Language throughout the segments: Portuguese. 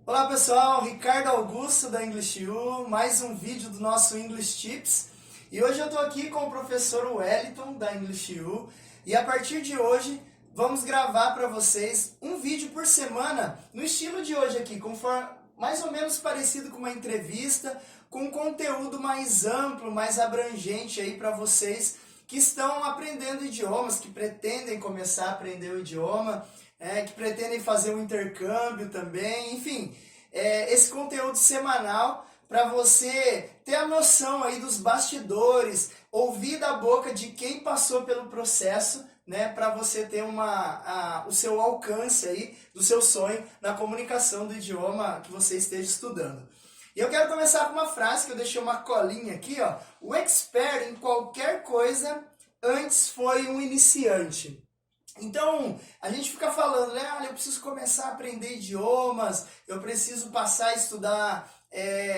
Olá pessoal, Ricardo Augusto da English U, mais um vídeo do nosso English Tips. E hoje eu estou aqui com o professor Wellington da English U e a partir de hoje vamos gravar para vocês um vídeo por semana no estilo de hoje aqui, conforme, mais ou menos parecido com uma entrevista, com um conteúdo mais amplo, mais abrangente aí para vocês que estão aprendendo idiomas, que pretendem começar a aprender o idioma, que pretendem fazer um intercâmbio também, enfim, esse conteúdo semanal para você ter a noção aí dos bastidores, ouvir da boca de quem passou pelo processo, né, para você ter o seu alcance aí do seu sonho na comunicação do idioma que você esteja estudando. E eu quero começar com uma frase que eu deixei uma colinha aqui, ó. O expert em qualquer coisa antes foi um iniciante. Então, a gente fica falando, né? Olha, eu preciso começar a aprender idiomas, eu preciso passar a estudar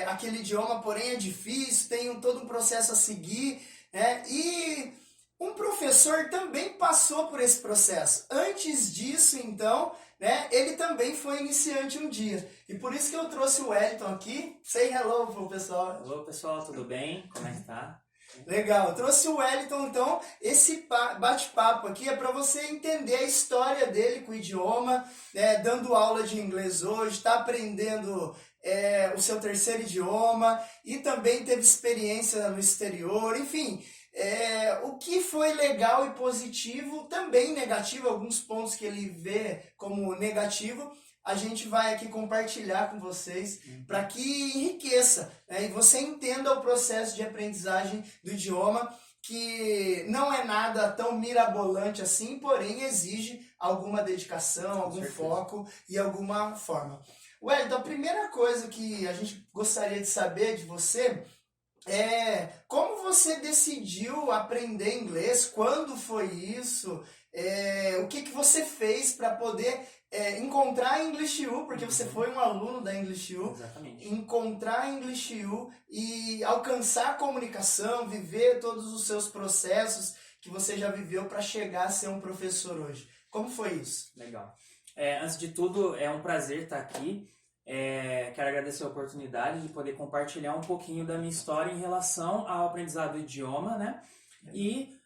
aquele idioma, porém é difícil, tem todo um processo a seguir, né? E um professor também passou por esse processo. Antes disso, então, né, ele também foi iniciante um dia. E por isso que eu trouxe o Wellington aqui. Say hello pro pessoal. Olá pessoal, tudo bem? Como é que tá? Legal, eu trouxe o Wellington, então, esse bate-papo aqui é para você entender a história dele com o idioma, né, dando aula de inglês hoje, está aprendendo o seu terceiro idioma e também teve experiência no exterior, enfim, o que foi legal e positivo, também negativo, alguns pontos que ele vê como negativo, a gente vai aqui compartilhar com vocês para que enriqueça, né, e você entenda o processo de aprendizagem do idioma, que não é nada tão mirabolante assim, porém exige alguma dedicação, algum foco e alguma forma. Wellington, a primeira coisa que a gente gostaria de saber de você é como você decidiu aprender inglês, quando foi isso, o que você fez para poder encontrar a English U, porque você foi um aluno da English U, Exatamente. encontrar a English U e alcançar a comunicação, viver todos os seus processos que você já viveu para chegar a ser um professor hoje. Como foi isso? Legal. Antes de tudo, é um prazer estar aqui. Quero agradecer a oportunidade de poder compartilhar um pouquinho da minha história em relação ao aprendizado do idioma, né? E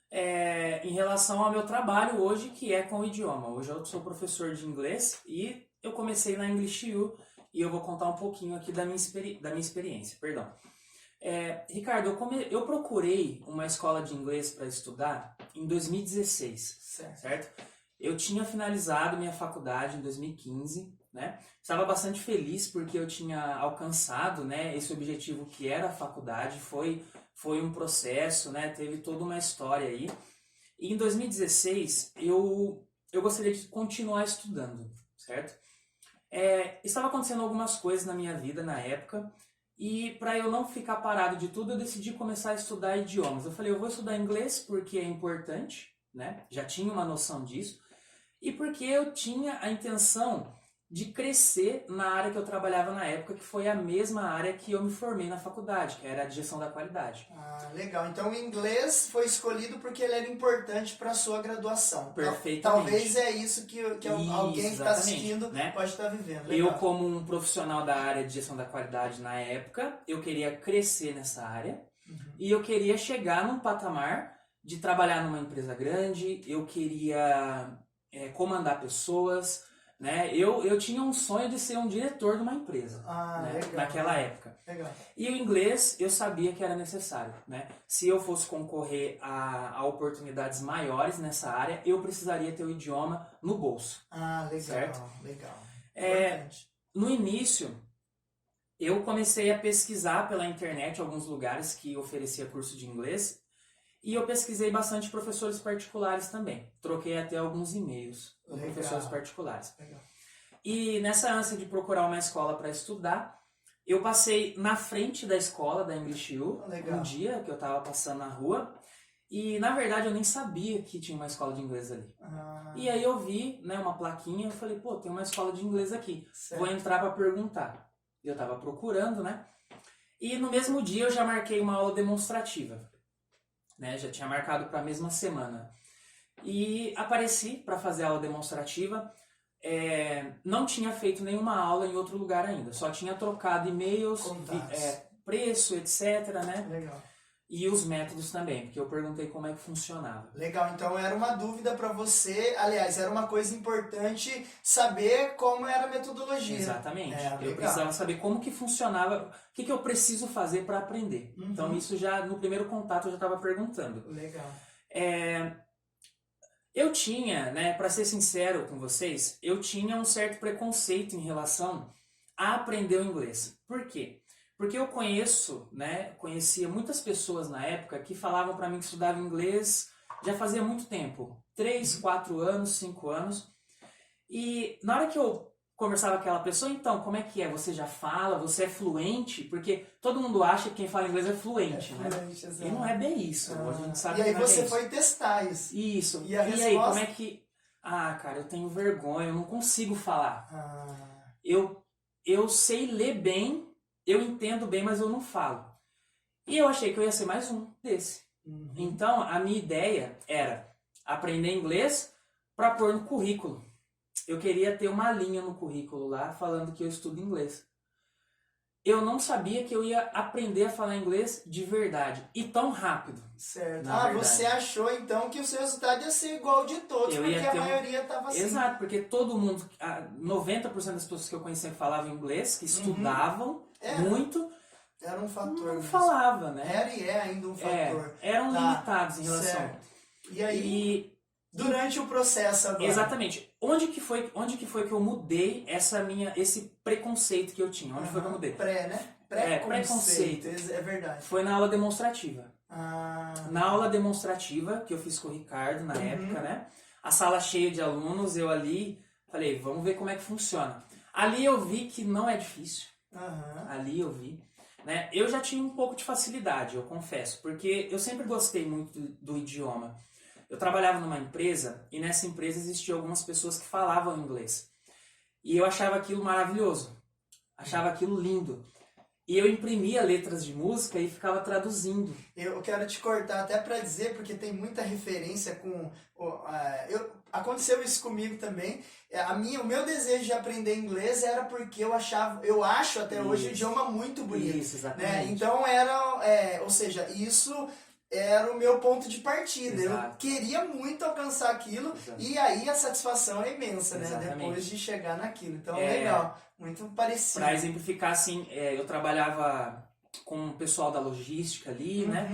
em relação ao meu trabalho hoje, que é com o idioma. Hoje eu sou professor de inglês e eu comecei na English U e eu vou contar um pouquinho aqui da minha experiência. Perdão. Ricardo, eu procurei uma escola de inglês para estudar em 2016, certo? Eu tinha finalizado minha faculdade em 2015, né? Estava bastante feliz porque eu tinha alcançado, né, esse objetivo que era a faculdade, foi um processo, né, teve toda uma história aí. E em 2016 eu gostaria de continuar estudando, certo? Estava acontecendo algumas coisas na minha vida na época e para eu não ficar parado de tudo eu decidi começar a estudar idiomas. Eu falei, eu vou estudar inglês porque é importante, né? Já tinha uma noção disso e porque eu tinha a intenção de crescer na área que eu trabalhava na época, que foi a mesma área que eu me formei na faculdade, que era a de gestão da qualidade. Ah, legal. Então o inglês foi escolhido porque ele era importante para a sua graduação. Perfeitamente. Talvez é isso que alguém que está assistindo, né, pode estar vivendo. Legal. Eu, como um profissional da área de gestão da qualidade na época, eu queria crescer nessa área e eu queria chegar num patamar de trabalhar numa empresa grande, eu queria comandar pessoas, né? Eu tinha um sonho de ser um diretor de uma empresa, né? Legal. Naquela época. Legal. E o inglês eu sabia que era necessário, né? Se eu fosse concorrer a oportunidades maiores nessa área, eu precisaria ter o idioma no bolso. Legal, certo? Legal. No início, eu comecei a pesquisar pela internet alguns lugares que oferecia curso de inglês e eu pesquisei bastante professores particulares também. Troquei até alguns e-mails com professores particulares. Legal. E nessa ânsia de procurar uma escola para estudar, eu passei na frente da escola da English U, um dia que eu estava passando na rua, e na verdade eu nem sabia que tinha uma escola de inglês ali. E aí eu vi, né, uma plaquinha, eu falei, pô, tem uma escola de inglês aqui, vou entrar para perguntar. Eu estava procurando, né? E no mesmo dia eu já marquei uma aula demonstrativa, né? Já tinha marcado para a mesma semana. E apareci para fazer a aula demonstrativa. não tinha feito nenhuma aula em outro lugar ainda. Só tinha trocado e-mails, preço, etc, né? Legal. E os métodos também, porque eu perguntei como é que funcionava. Legal, então era uma dúvida para você, aliás, era uma coisa importante saber como era a metodologia. Exatamente. Eu legal. precisava saber como que funcionava, o que eu preciso fazer para aprender. Então isso já, no primeiro contato, eu já estava perguntando. Legal. Eu tinha, né, para ser sincero com vocês, eu tinha um certo preconceito em relação a aprender o inglês. Por quê? Porque eu conhecia muitas pessoas na época que falavam para mim que estudavam inglês já fazia muito tempo, 3, 4 anos, 5 anos. E na hora que eu conversava com aquela pessoa, então, como é que é? Você já fala? Você é fluente? Porque todo mundo acha que quem fala inglês é fluente, né? Exatamente. E não é bem isso. A gente sabe e aí que não é você bem foi testar isso. Isso. E aí, como é que... Ah, cara, eu tenho vergonha, eu não consigo falar. Eu sei ler bem, eu entendo bem, mas eu não falo. E eu achei que eu ia ser mais um desse. Então, a minha ideia era aprender inglês para pôr no currículo. Eu queria ter uma linha no currículo lá falando que eu estudo inglês. Eu não sabia que eu ia aprender a falar inglês de verdade e tão rápido. Certo. Verdade. Você achou então que o seu resultado ia ser igual ao de todos, porque a maioria estava assim. Exato, porque todo mundo, 90% das pessoas que eu conhecia que falavam inglês, que estudavam muito, era um fator. Não falava, né? Era e é ainda um fator. Eram limitados em relação. Certo. E aí, durante o processo agora? Exatamente. Onde que foi que eu mudei esse preconceito que eu tinha? Onde foi que eu mudei? Preconceito. É verdade. Foi na aula demonstrativa. Na aula demonstrativa que eu fiz com o Ricardo na época, né? A sala cheia de alunos, eu ali falei, vamos ver como é que funciona. Ali eu vi que não é difícil. Ali eu vi. Né? Eu já tinha um pouco de facilidade, eu confesso, porque eu sempre gostei muito do idioma. Eu trabalhava numa empresa e nessa empresa existiam algumas pessoas que falavam inglês. E eu achava aquilo maravilhoso, achava aquilo lindo. E eu imprimia letras de música e ficava traduzindo. Eu quero te cortar até para dizer, porque tem muita referência com... aconteceu isso comigo também. O meu desejo de aprender inglês era porque eu acho até hoje o idioma muito bonito. Isso, exatamente. Né? Então ou seja, isso era o meu ponto de partida. Exato. Eu queria muito alcançar aquilo. Exato. E aí a satisfação é imensa, né? Depois de chegar naquilo. Então, legal. Muito parecido. Para exemplificar, assim, eu trabalhava com o pessoal da logística ali, né?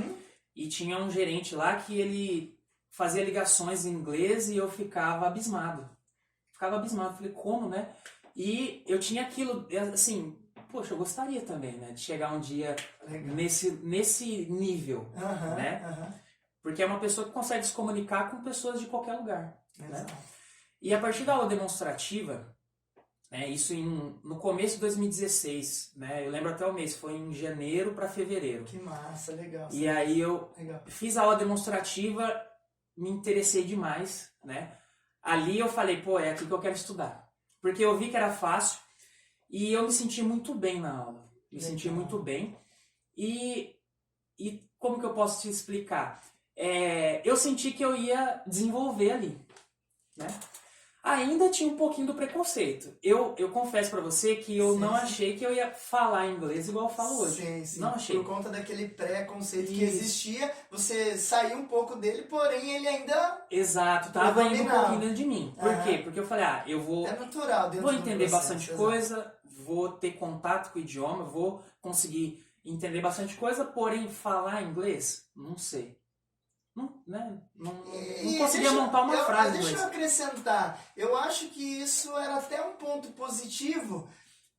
E tinha um gerente lá que ele fazia ligações em inglês e eu ficava abismado. Falei, como, né? E eu tinha aquilo, assim, poxa, eu gostaria também, né? De chegar um dia nesse nível, né? Porque é uma pessoa que consegue se comunicar com pessoas de qualquer lugar. Né? E a partir da aula demonstrativa, isso no começo de 2016, né? Eu lembro até o mês, foi em janeiro para fevereiro. Que massa, legal. E aí eu fiz a aula demonstrativa, me interessei demais, né? Ali eu falei, pô, é aqui que eu quero estudar. Porque eu vi que era fácil e eu me senti muito bem na aula. Senti muito bem. E como que eu posso te explicar? Eu senti que eu ia desenvolver ali, né? Ainda tinha um pouquinho do preconceito. Eu confesso pra você que eu não achei que eu ia falar inglês igual eu falo hoje. Sim. Não achei. Por conta daquele preconceito que existia, você saiu um pouco dele, porém ele ainda... Exato, tava indo um pouquinho dentro de mim. Por quê? Porque eu falei, eu vou... É natural dentro vou do entender processo, bastante coisa, vou ter contato com o idioma, vou conseguir entender bastante coisa, porém falar inglês, não sei. Não conseguia montar uma frase. Deixa eu acrescentar. Eu acho que isso era até um ponto positivo,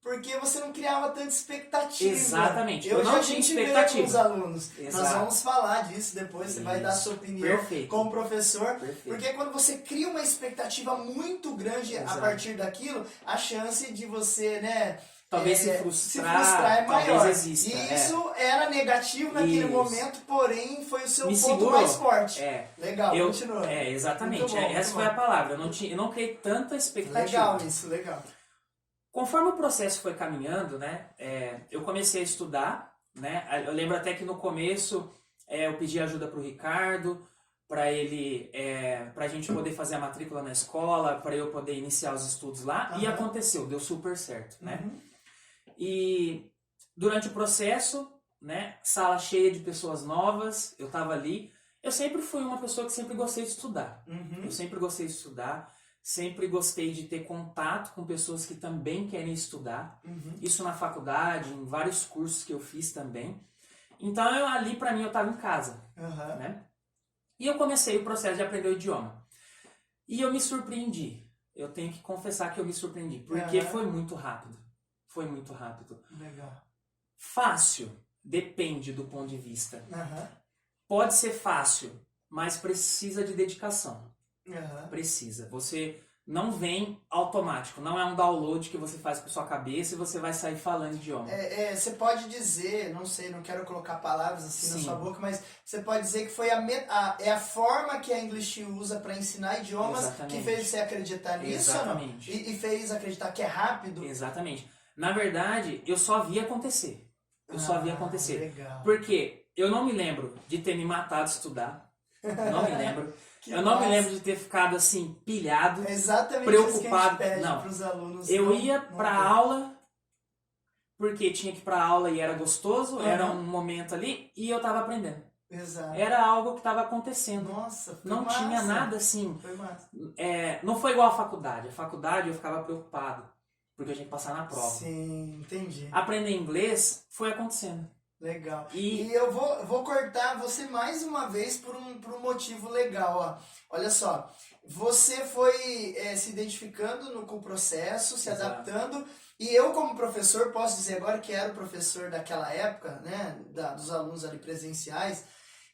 porque você não criava tanta expectativa. Exatamente. Eu não tinha expectativa. Com os alunos. Exato. Nós vamos falar disso depois. Você vai dar a sua opinião como professor. Perfeito. Porque quando você cria uma expectativa muito grande a partir daquilo, a chance de você, né... Talvez se frustrar é maior. Talvez exista. E isso era negativo naquele momento, porém foi o seu ponto segurou. mais forte. Legal, continua. Exatamente. Essa foi a palavra. Eu não criei tanta expectativa. Legal isso, legal. Conforme o processo foi caminhando, né, eu comecei a estudar, né, eu lembro até que no começo eu pedi ajuda para o Ricardo, pra gente poder fazer a matrícula na escola, para eu poder iniciar os estudos lá, e Aham. aconteceu, deu super certo, né? Uhum. E durante o processo, né, sala cheia de pessoas novas, eu tava ali. Eu sempre fui uma pessoa que sempre gostei de estudar. Uhum. Eu sempre gostei de estudar, sempre gostei de ter contato com pessoas que também querem estudar. Uhum. Isso na faculdade, em vários cursos que eu fiz também. Então ali pra mim eu tava em casa, Aham. né? E eu comecei o processo de aprender o idioma. E eu me surpreendi. Eu tenho que confessar que eu me surpreendi, porque Aham. foi muito rápido. Foi muito rápido. Legal. Fácil depende do ponto de vista. Aham. Pode ser fácil, mas precisa de dedicação. Aham. Precisa. Você não vem automático. Não é um download que você faz com sua cabeça e você vai sair falando idioma. Você pode dizer, não sei, não quero colocar palavras assim na Sim. sua boca, mas você pode dizer que foi a forma que a English usa para ensinar idiomas Exatamente. que fez você acreditar nisso Exatamente. ou não? E fez acreditar que é rápido? Exatamente. Na verdade, eu só vi acontecer. Eu só vi acontecer. Legal. Porque eu não me lembro de ter me matado a estudar. Não me lembro. Que Eu não me massa. lembro de ter ficado assim, pilhado. É exatamente preocupado. isso que a gente pede Não. para os alunos. Eu não- ia não pra ter. aula, porque tinha que ir pra aula e era gostoso, Aham. era um momento ali, e eu tava aprendendo. Exato. Era algo que tava acontecendo. Nossa, foi Não massa. tinha nada assim. Foi massa. Não foi igual à faculdade. A faculdade eu ficava preocupado, porque eu tinha que passar na prova. Sim, entendi. Aprender inglês foi acontecendo. Legal. E- E eu vou cortar você mais uma vez por um motivo legal, ó. Olha só, você foi se identificando com o processo, se Exato. adaptando, e eu como professor, posso dizer agora que era o professor daquela época, né, dos alunos ali presenciais,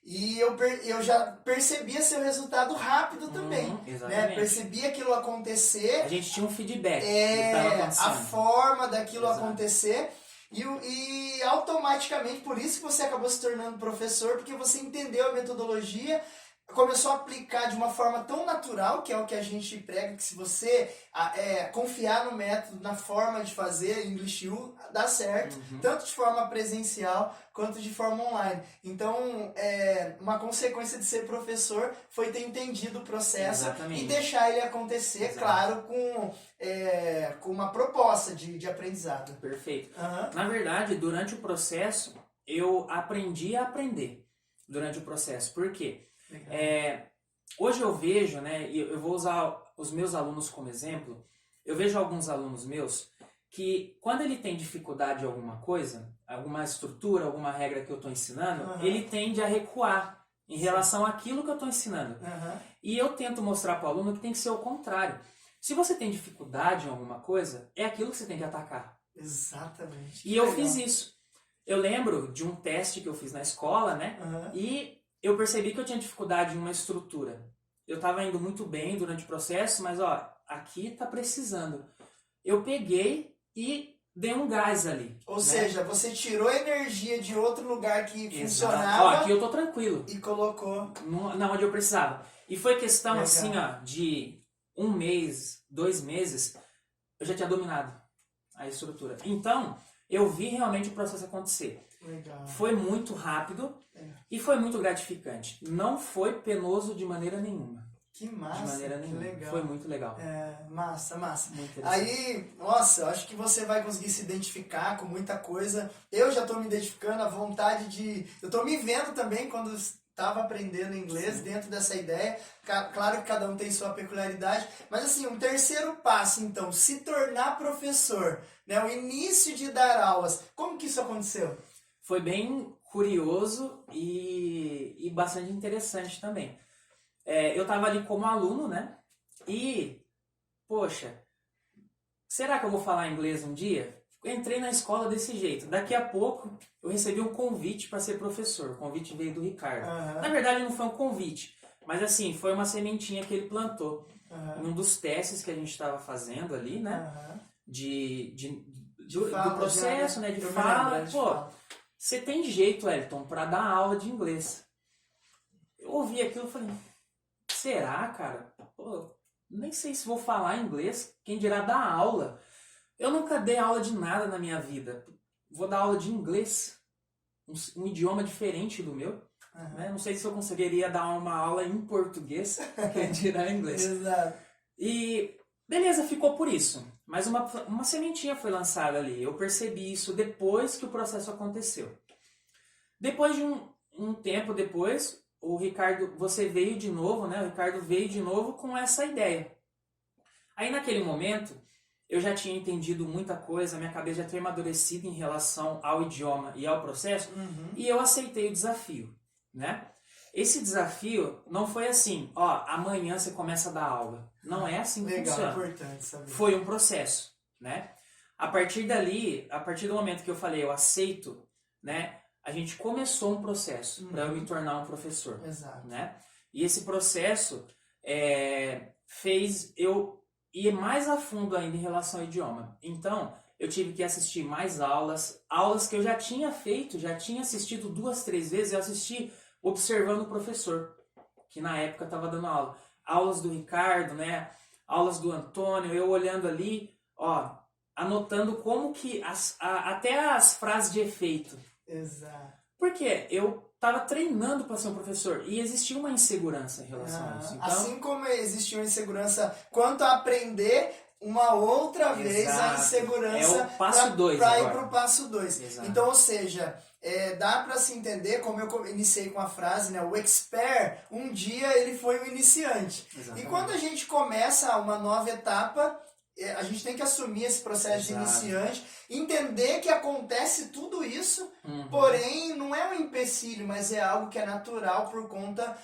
e eu já percebia seu resultado rápido também, né? Exatamente. Percebia aquilo acontecer, A gente tinha um feedback do que estava a acontecendo. forma daquilo Exato. acontecer e automaticamente, por isso que você acabou se tornando professor, porque você entendeu a metodologia, começou a aplicar de uma forma tão natural, que é o que a gente prega, que se você confiar no método, na forma de fazer English U, dá certo, Uhum. tanto de forma presencial quanto de forma online. Então, uma consequência de ser professor foi ter entendido o processo Exatamente. e deixar ele acontecer, Exato. claro, com uma proposta de aprendizado. Perfeito. Aham. Na verdade, durante o processo, eu aprendi a aprender durante o processo. Por quê? Legal. Hoje eu vejo, né, e eu vou usar os meus alunos como exemplo, eu vejo alguns alunos meus que quando ele tem dificuldade em alguma coisa, alguma estrutura, alguma regra que eu estou ensinando, Aham. ele tende a recuar em relação àquilo que eu estou ensinando. Aham. E eu tento mostrar para o aluno que tem que ser o contrário. Se você tem dificuldade em alguma coisa, é aquilo que você tem que atacar. Exatamente. E Que eu legal. fiz isso. Eu lembro de um teste que eu fiz na escola, né? Aham. E eu percebi que eu tinha dificuldade em uma estrutura. Eu estava indo muito bem durante o processo, mas ó, aqui tá precisando. Eu peguei e dei um gás ali. Ou né? seja, você tirou energia de outro lugar que Exato. funcionava Ó, aqui eu tô tranquilo, e colocou. na onde eu precisava. E foi questão Legal. assim, ó, de 1 mês, 2 meses, eu já tinha dominado a estrutura. Então, eu vi realmente o processo acontecer. Legal. Foi muito rápido e foi muito gratificante. Não foi penoso de maneira nenhuma. Que massa. De maneira que nenhuma. legal. Foi muito legal. Massa, massa. Muito interessante. Aí, nossa, eu acho que você vai conseguir se identificar com muita coisa. Eu já estou me identificando, a vontade de... Eu estou me vendo também quando estava aprendendo inglês, Sim. dentro dessa ideia. Claro que cada um tem sua peculiaridade. Mas assim, um terceiro passo, então, se tornar professor, né? O início de dar aulas. Como que isso aconteceu? Foi bem curioso e bastante interessante também. Eu estava ali como aluno, né? E, poxa, será que eu vou falar inglês um dia? Eu entrei na escola desse jeito. Daqui a pouco eu recebi um convite para ser professor. O convite veio do Ricardo. Aham. Na verdade não foi um convite, mas assim, foi uma sementinha que ele plantou. Aham. Em um dos testes que a gente estava fazendo ali, né? Aham. Do Fala, processo, já, né? De eu me fala. lembro, de Pô, fala. você tem jeito, Elton, para dar aula de inglês. Eu ouvi aquilo e falei, será, cara? Pô, nem sei se vou falar inglês, quem dirá dar aula. Eu nunca dei aula de nada na minha vida. Vou dar aula de inglês, um idioma diferente do meu. né? Não sei se eu conseguiria dar uma aula em português, que dirá em inglês. Exato. E beleza, ficou por isso. Mas uma sementinha foi lançada ali. Eu percebi isso depois que o processo aconteceu. Depois de um tempo depois, o Ricardo, você veio de novo, né? O Ricardo veio de novo com essa ideia. Aí naquele momento, eu já tinha entendido muita coisa, minha cabeça já tinha amadurecido em relação ao idioma e ao processo, e eu aceitei o desafio, né? Esse desafio não foi assim, ó, amanhã você começa a dar aula. Não é assim que Legal, funciona. importante saber. Foi um processo, né? A partir dali, a partir do momento que eu falei, eu aceito, né? A gente começou um processo para eu me tornar um professor, Exato. né? E esse processo fez eu ir mais a fundo ainda em relação ao idioma. Então, eu tive que assistir mais aulas que eu já tinha feito, já tinha assistido 2, 3 vezes, eu assisti observando o professor, que na época estava dando aula. Aulas do Ricardo, né? Aulas do Antônio, eu olhando ali, ó, anotando como que até as frases de efeito. Exato. Porque eu estava treinando para ser um professor e existia uma insegurança em relação a isso. Então, assim como existia uma insegurança quanto a aprender, uma outra vez a insegurança é o passo 2 para ir para o passo 2. Exato. Então, ou seja, dá para se entender, como eu iniciei com a frase, né? O expert, um dia ele foi um iniciante. Exatamente. E quando a gente começa uma nova etapa, a gente tem que assumir esse processo de iniciante, entender que acontece tudo isso, porém não é um empecilho, mas é algo que é natural por conta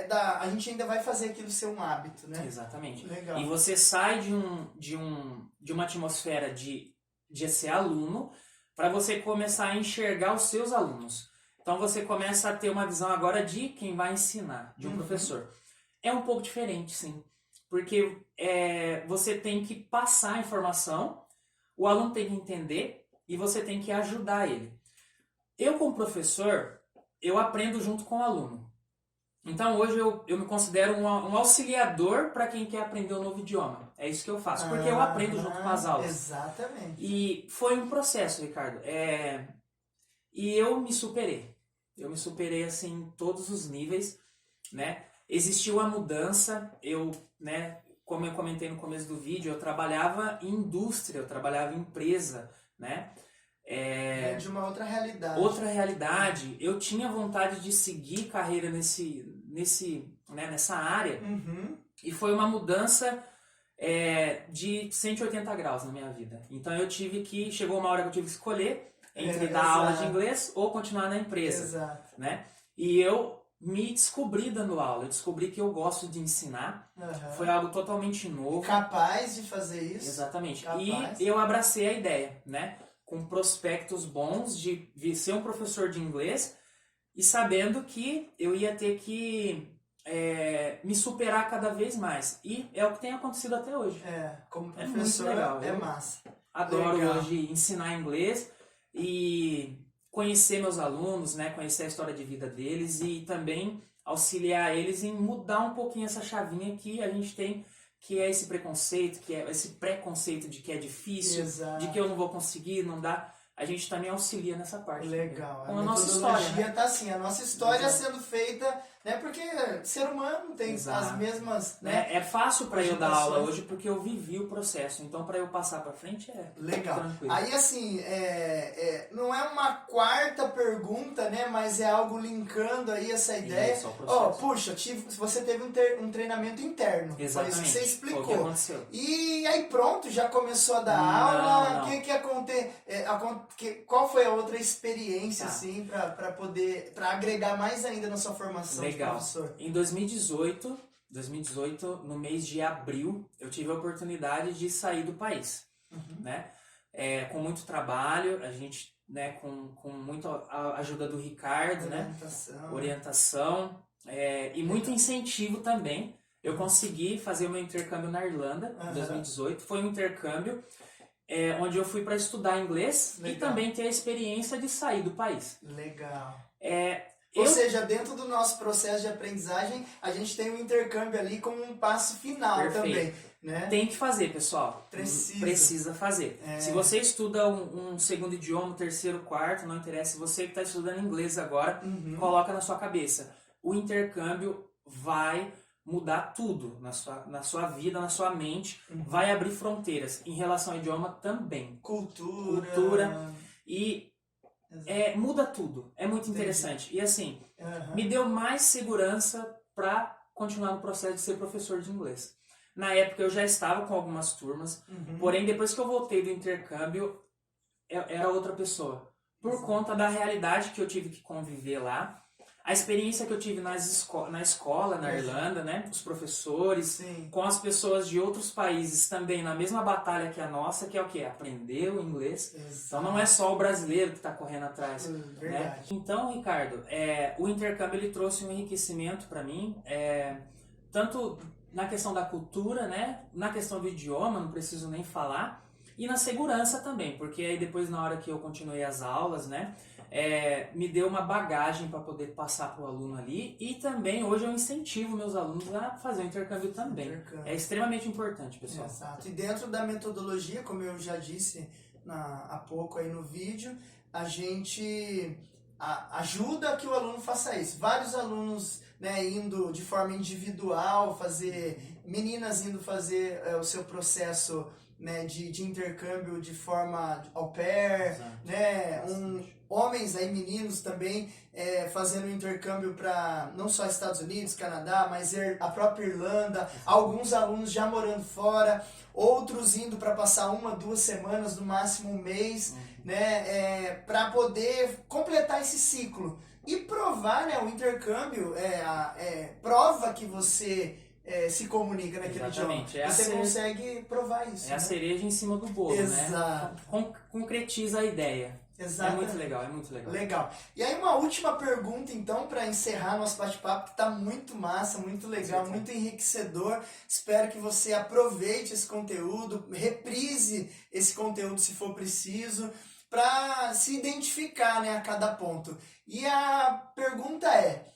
a gente ainda vai fazer aquilo ser um hábito, né? Exatamente. Legal. E você sai de uma atmosfera de ser aluno para você começar a enxergar os seus alunos. Então você começa a ter uma visão agora de quem vai ensinar, de um professor. É um pouco diferente, sim. Porque você tem que passar a informação, o aluno tem que entender e você tem que ajudar ele. Eu, como professor, eu aprendo junto com o aluno. Então, hoje eu me considero um auxiliador para quem quer aprender um novo idioma. É isso que eu faço, porque eu aprendo junto com as aulas. Exatamente. E foi um processo, Ricardo. E eu me superei. Eu me superei, assim, em todos os níveis, né? Existiu a mudança, né, como eu comentei no começo do vídeo, eu trabalhava em indústria, eu trabalhava em empresa, né? De uma outra realidade. Outra realidade. Eu tinha vontade de seguir carreira nessa área, e foi uma mudança de 180 graus na minha vida. Então chegou uma hora que eu tive que escolher entre dar aula de inglês ou continuar na empresa. Exato. Né? E eu me descobri dando aula, eu descobri que eu gosto de ensinar, foi algo totalmente novo. Capaz de fazer isso. Exatamente. Capaz. E eu abracei a ideia, né? Com prospectos bons de ser um professor de inglês e sabendo que eu ia ter que me superar cada vez mais. E é o que tem acontecido até hoje. Como professor muito legal. é massa. Adoro Legal. hoje ensinar inglês e conhecer meus alunos, né, conhecer a história de vida deles e também auxiliar eles em mudar um pouquinho essa chavinha que a gente tem, que é esse preconceito, que é esse preconceito de que é difícil, Exato. de que eu não vou conseguir, não dá. A gente também auxilia nessa parte. Legal. Com a nossa história, né? Tá assim, a nossa história sendo feita, né? Porque ser humano tem as mesmas, né? É fácil para eu dar aula hoje porque eu vivi o processo. Então, para eu passar para frente legal. Tranquilo. Aí, assim, não é uma quarta pergunta, né? Mas é algo linkando aí essa ideia. Isso, puxa, você teve um treinamento interno. Exatamente. Foi isso que você explicou. Foi o que aconteceu. E aí pronto, já começou a dar aula. O que aconteceu? Qual foi a outra experiência, assim, para agregar mais ainda na sua formação de professor? Em 2018, no mês de abril, eu tive a oportunidade de sair do país, né? Com muito trabalho, a gente, né, com muita ajuda do Ricardo, orientação, e muito incentivo também. Eu consegui fazer o meu intercâmbio na Irlanda, em 2018. Foi um intercâmbio onde eu fui para estudar inglês. Legal. E também ter a experiência de sair do país. Legal. Ou seja, dentro do nosso processo de aprendizagem, a gente tem um intercâmbio ali como um passo final. Perfeito. Também, né? Tem que fazer, pessoal. Precisa fazer. Se você estuda um segundo idioma, terceiro, quarto, não interessa. Você que está estudando inglês agora, coloca na sua cabeça. O intercâmbio vai mudar tudo na sua vida, na sua mente. Vai abrir fronteiras. Em relação ao idioma também. Cultura. E muda tudo. É muito interessante. E assim, me deu mais segurança para continuar no processo de ser professor de inglês. Na época eu já estava com algumas turmas, porém depois que eu voltei do intercâmbio, era outra pessoa. Por conta da realidade que eu tive que conviver lá, a experiência que eu tive na escola, na Irlanda, né? Os professores, com as pessoas de outros países também na mesma batalha que a nossa, que é o quê? Aprender o inglês. Então não é só o brasileiro que está correndo atrás. Né? Então, Ricardo, o intercâmbio ele trouxe um enriquecimento para mim, tanto na questão da cultura, né? Na questão do idioma, não preciso nem falar, e na segurança também, porque aí depois na hora que eu continuei as aulas, né? Me deu uma bagagem para poder passar para o aluno ali, e também hoje eu incentivo meus alunos a fazer o intercâmbio também. É extremamente importante, pessoal. Exato. E dentro da metodologia, como eu já disse há pouco aí no vídeo, a gente ajuda que o aluno faça isso. Vários alunos, né, indo de forma individual, meninas indo fazer o seu processo, né, de intercâmbio de forma au pair, né, homens aí, meninos também fazendo intercâmbio para não só Estados Unidos, Canadá, mas a própria Irlanda, alguns alunos já morando fora, outros indo para passar 1, 2 semanas, no máximo um mês, né, para poder completar esse ciclo. E provar, né, o intercâmbio prova que você se comunica naquele idioma. Você consegue provar isso. A cereja em cima do bolo, né? Concretiza a ideia. Exatamente. É muito legal, é muito legal. Legal. E aí uma última pergunta, então, para encerrar nosso bate-papo, que está muito massa, muito legal, muito enriquecedor. Espero que você aproveite esse conteúdo, reprise esse conteúdo se for preciso, para se identificar, né, a cada ponto. E a pergunta é: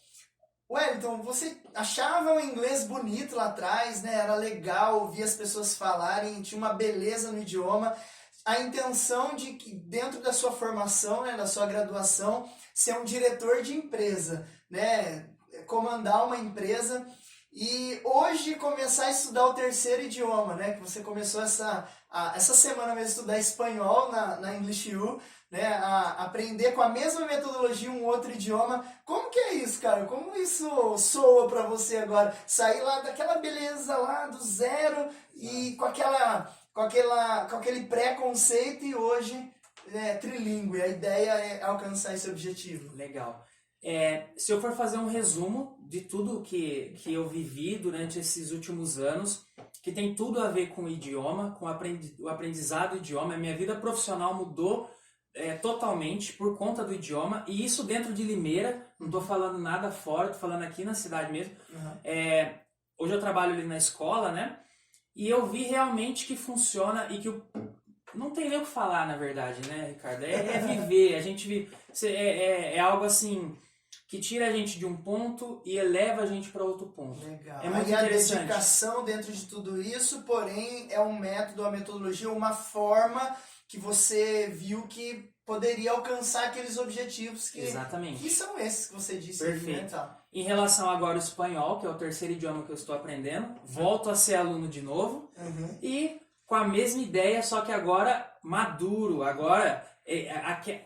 Wellington, você achava o inglês bonito lá atrás, né? Era legal ouvir as pessoas falarem, tinha uma beleza no idioma. A intenção de que dentro da sua formação, né, da sua graduação, ser um diretor de empresa, né? Comandar uma empresa e hoje começar a estudar o terceiro idioma, né? Que você começou essa semana mesmo a estudar espanhol na English U, né, a aprender com a mesma metodologia um outro idioma. Como que é isso, cara? Como isso soa pra você agora? Sair lá daquela beleza lá do zero e com aquele preconceito e hoje trilingüe. A ideia é alcançar esse objetivo. Legal. Se eu for fazer um resumo de tudo que eu vivi durante esses últimos anos, que tem tudo a ver com o idioma, com o aprendizado do idioma, a minha vida profissional mudou totalmente por conta do idioma, e isso dentro de Limeira, não estou falando nada fora, estou falando aqui na cidade mesmo. Hoje eu trabalho ali na escola, né? E eu vi realmente que funciona e que não tem nem o que falar, na verdade, né, Ricardo? Viver, a gente vive, é algo assim que tira a gente de um ponto e eleva a gente para outro ponto. Legal. É muito interessante. interessante. A dedicação dentro de tudo isso, porém é um método, uma metodologia, uma forma que você viu que poderia alcançar aqueles objetivos que são esses que você disse. Perfeito. Aí, né, tá? Em relação agora ao espanhol, que é o terceiro idioma que eu estou aprendendo, volto a ser aluno de novo e com a mesma ideia, só que agora maduro, agora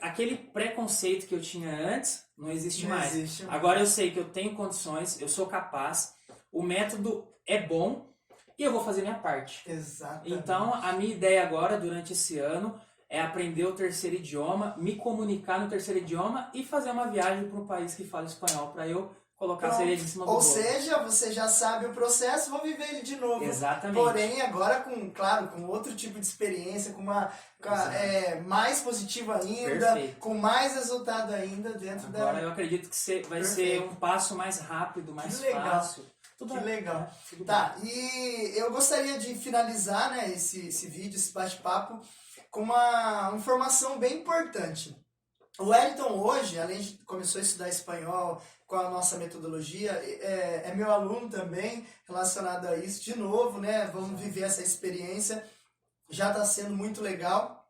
aquele preconceito que eu tinha antes não existe mais. Agora eu sei que eu tenho condições, eu sou capaz, o método é bom e eu vou fazer minha parte. Exatamente. Então, a minha ideia agora, durante esse ano, é aprender o terceiro idioma, me comunicar no terceiro idioma e fazer uma viagem para um país que fala espanhol, para eu colocar a cereja em cima do bolo. Ou seja, você já sabe o processo, vou viver ele de novo. Exatamente. Porém, agora com outro tipo de experiência, com mais positiva ainda, Perfeito. com mais resultado ainda dentro da... Agora eu acredito que vai ser um passo mais rápido, mais fácil. Que legal. Tá, e eu gostaria de finalizar, né, esse vídeo, esse bate-papo, com uma informação bem importante. O Wellington hoje, além de começou a estudar espanhol com a nossa metodologia, é meu aluno também relacionado a isso. De novo, né? Vamos viver essa experiência. Já está sendo muito legal.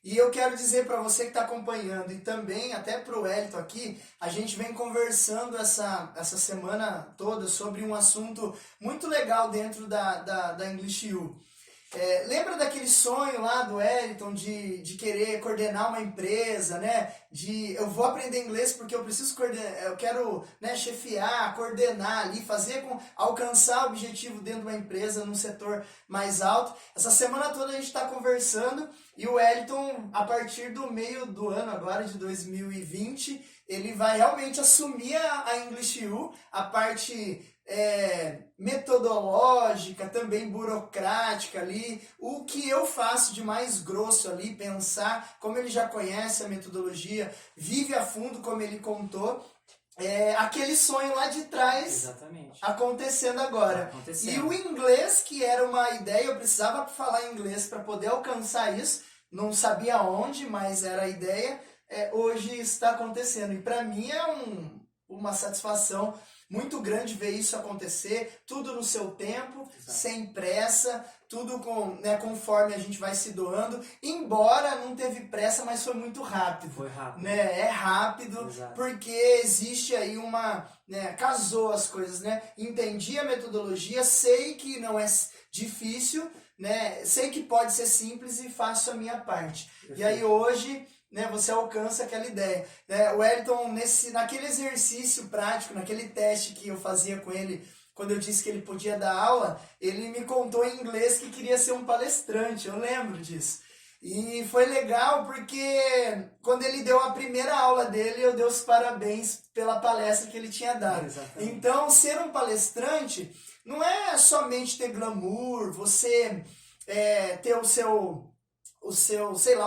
E eu quero dizer para você que está acompanhando e também até para o Wellington aqui, a gente vem conversando essa semana toda sobre um assunto muito legal dentro da English U. Lembra daquele sonho lá do Wellington de querer coordenar uma empresa, né? Eu vou aprender inglês porque eu preciso coordenar, eu quero, né, chefiar, coordenar ali, alcançar o objetivo dentro de uma empresa num setor mais alto. Essa semana toda a gente está conversando e o Wellington, a partir do meio do ano agora, de 2020, ele vai realmente assumir a English U, a parte metodológica, também burocrática ali, o que eu faço de mais grosso ali, pensar como ele já conhece a metodologia, vive a fundo como ele contou, aquele sonho lá de trás. Exatamente. Acontecendo agora. E o inglês, que era uma ideia, eu precisava falar inglês para poder alcançar isso, não sabia onde, mas era a ideia, hoje está acontecendo. E para mim é uma satisfação muito grande ver isso acontecer, tudo no seu tempo, sem pressa, tudo conforme a gente vai se doando, embora não teve pressa, mas foi muito rápido. Foi rápido. Né? É rápido, Exato. Porque existe aí casou as coisas, né? Entendi a metodologia, sei que não é difícil, né? Sei que pode ser simples e faço a minha parte. Perfeito. E aí hoje, né, você alcança aquela ideia. O Wellington, naquele exercício prático, naquele teste que eu fazia com ele, quando eu disse que ele podia dar aula, ele me contou em inglês que queria ser um palestrante, eu lembro disso. E foi legal porque quando ele deu a primeira aula dele, eu dei os parabéns pela palestra que ele tinha dado. Exatamente. Então, ser um palestrante não é somente ter glamour, você ter o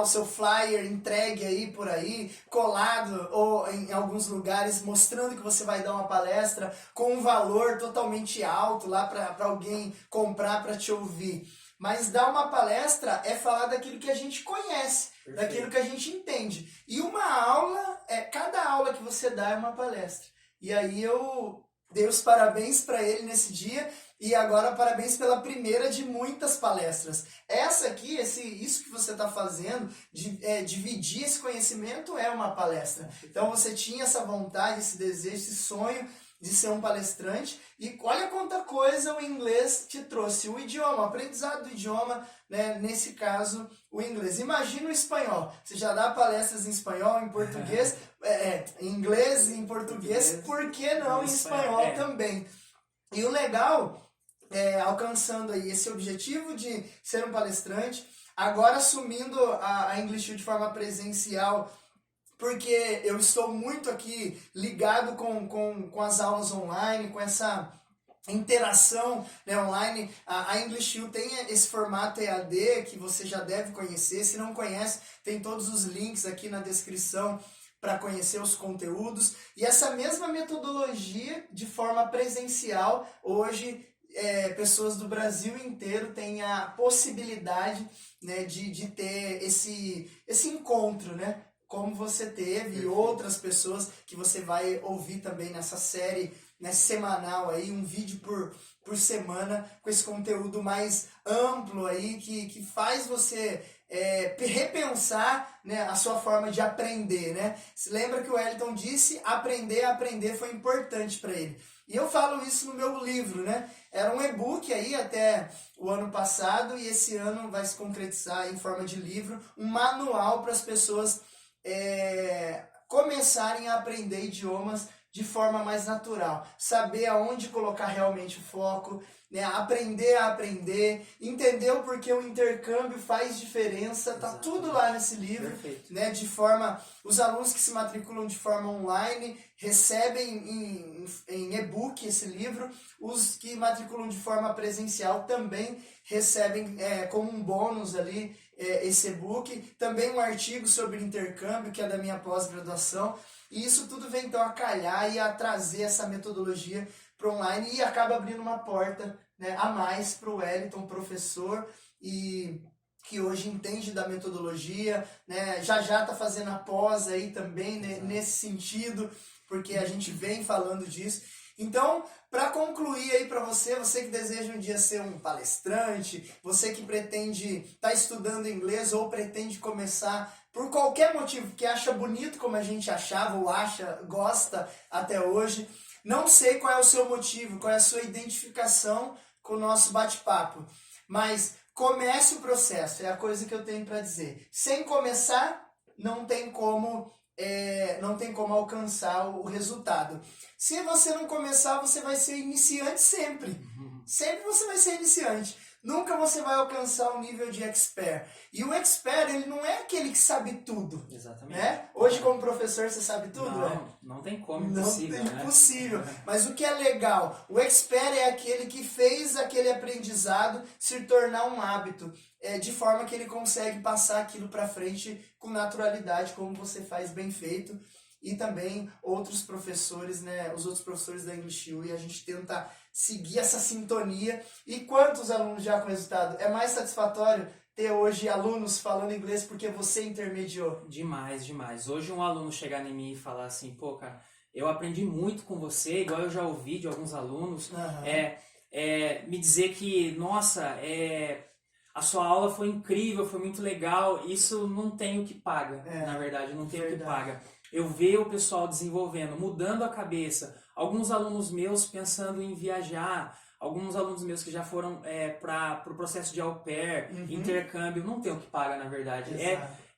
seu flyer entregue aí por aí, colado ou em alguns lugares, mostrando que você vai dar uma palestra com um valor totalmente alto lá para alguém comprar para te ouvir. Mas dar uma palestra é falar daquilo que a gente conhece, perfeito, daquilo que a gente entende. E uma aula, cada aula que você dá é uma palestra. E aí eu dei os parabéns para ele nesse dia. E agora parabéns pela primeira de muitas palestras. Essa aqui, isso que você está fazendo, dividir esse conhecimento é uma palestra. Então você tinha essa vontade, esse desejo, esse sonho de ser um palestrante. E olha quanta coisa o inglês te trouxe. O idioma, o aprendizado do idioma, né, nesse caso, o inglês. Imagina o espanhol. Você já dá palestras em espanhol, em português, em inglês, em português, por que não em espanhol também? E o legal, alcançando aí esse objetivo de ser um palestrante, agora assumindo a English U de forma presencial, porque eu estou muito aqui ligado com as aulas online, com essa interação, né, online. A English U tem esse formato EAD que você já deve conhecer. Se não conhece, tem todos os links aqui na descrição para conhecer os conteúdos. E essa mesma metodologia de forma presencial, hoje pessoas do Brasil inteiro têm a possibilidade, né, de ter esse encontro, né, como você teve, e outras pessoas que você vai ouvir também nessa série, né, semanal aí, um vídeo por semana, com esse conteúdo mais amplo aí, que faz você repensar, né, a sua forma de aprender, né? Se lembra que o Wellington disse, aprender foi importante para ele. E eu falo isso no meu livro, né? Era um e-book aí até o ano passado, e esse ano vai se concretizar em forma de livro, um manual para as pessoas começarem a aprender idiomas de forma mais natural, saber aonde colocar realmente o foco, né? Aprender a aprender, entender o porquê o intercâmbio faz diferença, tá tudo lá nesse livro, né? De forma, os alunos que se matriculam de forma online recebem em e-book esse livro, os que matriculam de forma presencial também recebem como um bônus ali esse e-book, também um artigo sobre intercâmbio, que é da minha pós-graduação, e isso tudo vem então a calhar e a trazer essa metodologia para online e acaba abrindo uma porta, né, a mais para o Wellington, professor, e que hoje entende da metodologia, né? Já está fazendo a pós aí também, né? Nesse sentido, porque a gente vem falando disso. Então, para concluir aí para você, você que deseja um dia ser um palestrante, você que pretende estar estudando inglês ou pretende começar por qualquer motivo, que acha bonito como a gente achava ou acha, gosta até hoje, não sei qual é o seu motivo, qual é a sua identificação com o nosso bate-papo, mas comece o processo, é a coisa que eu tenho para dizer. Sem começar, não tem como alcançar o resultado. Se você não começar, você vai ser iniciante sempre. Sempre você vai ser iniciante. Nunca você vai alcançar o nível de expert. E o expert, ele não é aquele que sabe tudo. Exatamente. Né? Hoje, como professor, você sabe tudo? Não tem como, impossível. Não tem impossível. Mas o que é legal, o expert é aquele que fez aquele aprendizado se tornar um hábito, de forma que ele consegue passar aquilo para frente com naturalidade, como você faz bem feito. E também outros professores, né, os outros professores da English U, e a gente tenta seguir essa sintonia. E quantos alunos já com resultado? É mais satisfatório ter hoje alunos falando inglês porque você intermediou? Demais, demais. Hoje um aluno chegar em mim e falar assim, pô, cara, eu aprendi muito com você, igual eu já ouvi de alguns alunos, me dizer que, nossa, a sua aula foi incrível, foi muito legal, isso não tem o que paga, na verdade, não tem o que paga. Eu vejo o pessoal desenvolvendo, mudando a cabeça, alguns alunos meus pensando em viajar, alguns alunos meus que já foram para o processo de au pair, intercâmbio, não tem o que paga, na verdade.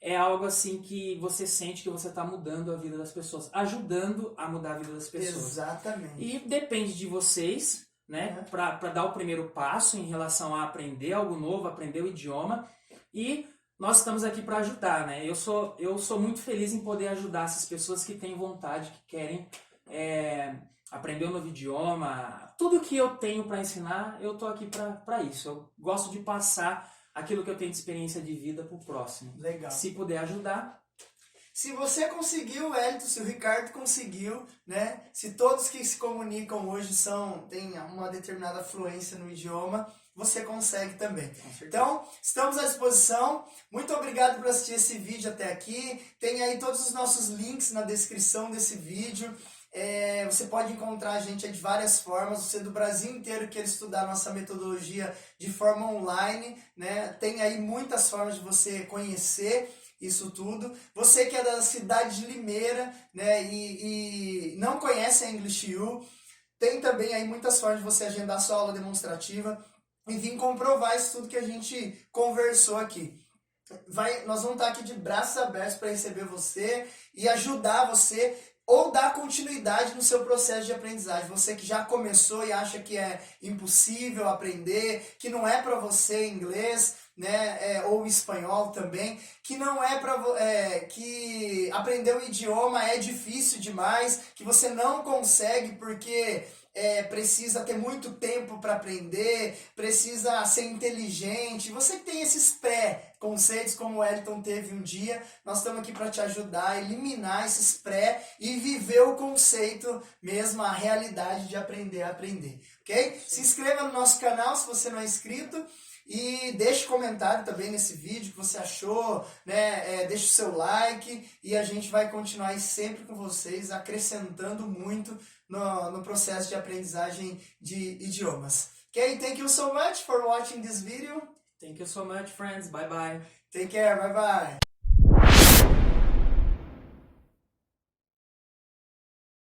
É algo assim que você sente que você está mudando a vida das pessoas, ajudando a mudar a vida das pessoas. Exatamente. E depende de vocês, né, para dar o primeiro passo em relação a aprender algo novo, aprender o idioma. E nós estamos aqui para ajudar, né? Eu sou muito feliz em poder ajudar essas pessoas que têm vontade, que querem aprender um novo idioma. Tudo que eu tenho para ensinar, eu tô aqui para isso. Eu gosto de passar aquilo que eu tenho de experiência de vida pro próximo. Legal. Se puder ajudar. Se você conseguiu, Wellington, se o Ricardo conseguiu, né? Se todos que se comunicam hoje têm uma determinada fluência no idioma, você consegue também. Então, estamos à disposição. Muito obrigado por assistir esse vídeo até aqui. Tem aí todos os nossos links na descrição desse vídeo. Você pode encontrar a gente de várias formas. Você do Brasil inteiro quer estudar nossa metodologia de forma online, né? Tem aí muitas formas de você conhecer isso tudo. Você que é da cidade de Limeira, né, e não conhece a English U, tem também aí muitas formas de você agendar sua aula demonstrativa e vir comprovar isso tudo que a gente conversou aqui. Nós vamos estar aqui de braços abertos para receber você e ajudar você ou dar continuidade no seu processo de aprendizagem. Você que já começou e acha que é impossível aprender, que não é para você inglês, né, ou espanhol também, que não é para que aprender o idioma é difícil demais, que você não consegue porque precisa ter muito tempo para aprender, precisa ser inteligente. Você que tem esses pré-conceitos, como o Wellington teve um dia, nós estamos aqui para te ajudar a eliminar esses pré e viver o conceito mesmo, a realidade de aprender a aprender, ok? Se inscreva no nosso canal se você não é inscrito. E deixe comentário também nesse vídeo, o que você achou, né? Deixe o seu like e a gente vai continuar aí sempre com vocês, acrescentando muito no processo de aprendizagem de idiomas. Ok? Thank you so much for watching this video. Thank you so much, friends. Bye bye. Take care. Bye bye.